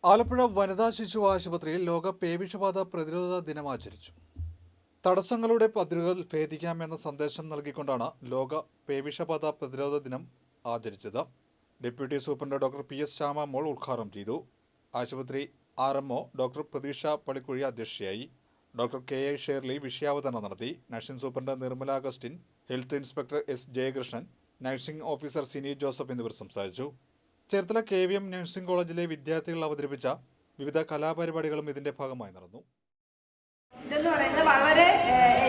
ആലപ്പുഴ വനിതാ ശിശു ആശുപത്രിയിൽ ലോക പേവിഷബാധ പ്രതിരോധ ദിനം ആചരിച്ചു. തടസ്സങ്ങളുടെ അതിരുകൾ ഭേദിക്കാമെന്ന സന്ദേശം നൽകിക്കൊണ്ടാണ് ലോക പേവിഷബാധ പ്രതിരോധ ദിനം ആചരിച്ചത്. ഡെപ്യൂട്ടി സൂപ്രണ്ട് ഡോക്ടർ PS ശ്യാമമോൾ ഉദ്ഘാടനം ചെയ്തു. ആശുപത്രി RMO ഡോക്ടർ പ്രതീക്ഷ പള്ളിക്കുഴി അധ്യക്ഷയായി. ഡോക്ടർ KI ഷേർലി വിഷയാവതരണം നടത്തി. Nursing superintendent Nirmala Augustine, health inspector S Jayakrishnan, nursing officer Sini Joseph എന്നിവർ സംസാരിച്ചു. ചേർത്തല KVM നഴ്സിംഗ് കോളേജിലെ വിദ്യാർത്ഥികൾ അവതരിപ്പിച്ച വിവിധ കലാപരിപാടികളും ഇതിന്റെ ഭാഗമായി നടന്നു. ഇതെന്ന് പറയുന്നത് വളരെ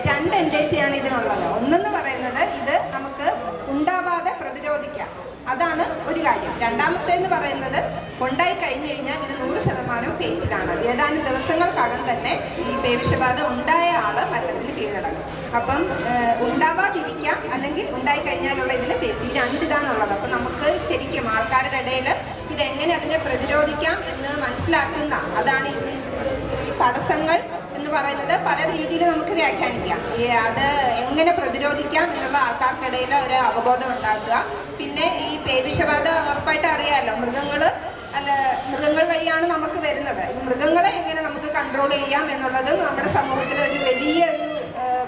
രണ്ട് എൻറ്റിറ്റിയാണ് ഇതിനുള്ളത്. ഒന്നെന്ന് പറയുന്നത് ഇത് നമുക്ക് ഉണ്ടാവാതെ പ്രതിരോധിക്കാം, അതാണ് ഒരു കാര്യം. രണ്ടാമത്തേന്ന് പറയുന്നത് ഉണ്ടായി കഴിഞ്ഞു കഴിഞ്ഞാൽ ഇത് 100% ഫേറ്റിലാണ്. ഏതാനും ദിവസങ്ങൾക്കകം തന്നെ ഈ പേവിഷബാധ ഉണ്ടായ ആള് മരണത്തിന് കീഴടങ്ങും. അപ്പം ഉണ്ടാവാതിരിക്കാം, അല്ലെങ്കിൽ ഉണ്ടായി കഴിഞ്ഞാലുള്ള ഇതിന് ഫേസ്, ഈ രണ്ടിതാണുള്ളത്. അപ്പം നമുക്ക് ശരിക്കും ആൾക്കാരുടെ ഇടയിൽ ഇതെങ്ങനെ അതിനെ പ്രതിരോധിക്കാം എന്ന് മനസ്സിലാക്കുന്ന, അതാണ് ഈ തടസ്സങ്ങൾ എന്ന് പറയുന്നത്. പല രീതിയിൽ നമുക്ക് വ്യാഖ്യാനിക്കാം. അത് എങ്ങനെ പ്രതിരോധിക്കാം എന്നുള്ള ആൾക്കാർക്കിടയിൽ ഒരു അവബോധം ഉണ്ടാക്കുക. പിന്നെ ഈ പേവിഷബാധ ഉറപ്പായിട്ട് അറിയാമല്ലോ, മൃഗങ്ങൾ വഴിയാണ് നമുക്ക് വരുന്നത്. ഈ മൃഗങ്ങളെ എങ്ങനെ നമുക്ക് കൺട്രോൾ ചെയ്യാം എന്നുള്ളത് നമ്മുടെ സമൂഹത്തിൽ ഒരു വലിയ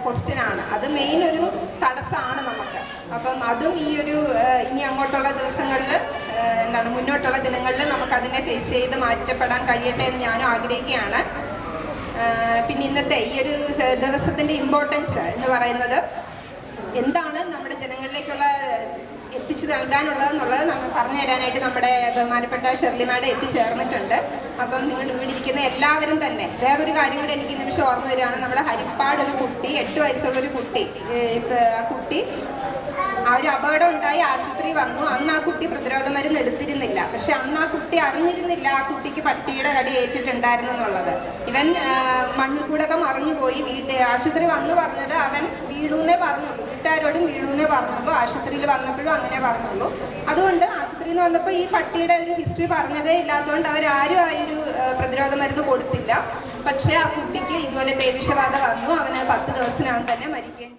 ക്വസ്റ്റ്യനാണ്. അത് മെയിൻ ഒരു തടസ്സമാണ് നമുക്ക്. അപ്പം അതും ഈ ഒരു ഇനി അങ്ങോട്ടുള്ള ദിവസങ്ങളിൽ മുന്നോട്ടുള്ള ദിനങ്ങളിൽ നമുക്കതിനെ ഫേസ് ചെയ്ത് മാറ്റപ്പെടാൻ കഴിയട്ടെ എന്ന് ഞാനും ആഗ്രഹിക്കുകയാണ്. പിന്നെ ഇന്നത്തെ ഈ ഒരു ദിവസത്തിൻ്റെ ഇമ്പോർട്ടൻസ് എന്ന് പറയുന്നത് എന്താണ് നമ്മുടെ ജനങ്ങളിലേക്കുള്ള എത്തിച്ചു നൽകാനുള്ളതെന്നുള്ളത് നമ്മൾ പറഞ്ഞു തരാനായിട്ട് നമ്മുടെ ബഹുമാനപ്പെട്ട ഷെർലി മാഡം എത്തിച്ചേർന്നിട്ടുണ്ട്. അപ്പം നിങ്ങൾ ഇവിടെ ഇരിക്കുന്ന എല്ലാവരും തന്നെ വേറൊരു കാര്യം കൂടി എനിക്ക് നിമിഷം ഓർമ്മ വരികയാണ്. നമ്മുടെ ഹരിപ്പാട് ഒരു കുട്ടി, 8 വയസ്സുള്ളൊരു കുട്ടി, ആ കുട്ടി ഒരു അപകടം ഉണ്ടായി ആശുപത്രി വന്നു. അന്ന് ആ കുട്ടി പ്രതിരോധ മരുന്ന് എടുത്തിരുന്നില്ല. പക്ഷെ അന്ന് ആ കുട്ടി അറിഞ്ഞിരുന്നില്ല ആ കുട്ടിക്ക് പട്ടിയുടെ കടി ഏറ്റിട്ടുണ്ടായിരുന്നു എന്നുള്ളത്. ഇവൻ മണ്ണിൽക്കൂടൊക്കെ മറിഞ്ഞുപോയി. ആശുപത്രി വന്നു പറഞ്ഞത് അവൻ വീണൂന്നേ പറഞ്ഞുള്ളൂ. വീട്ടുകാരോടും വീണൂന്നേ പറഞ്ഞുള്ളൂ. ആശുപത്രിയിൽ വന്നപ്പോഴും അങ്ങനെ പറഞ്ഞുള്ളൂ. അതുകൊണ്ട് ആശുപത്രിയിൽ നിന്ന് വന്നപ്പോൾ ഈ പട്ടിയുടെ ഒരു ഹിസ്റ്ററി പറഞ്ഞതേ ഇല്ലാത്തതുകൊണ്ട് അവരാരും ആ ഒരു പ്രതിരോധ മരുന്ന് കൊടുത്തില്ല. പക്ഷേ ആ കുട്ടിക്ക് ഇതുപോലെ പേവിഷബാധ വന്നു. അവന് 10 ദിവസത്തിനകം തന്നെ മരിക്കുകയും ചെയ്തു.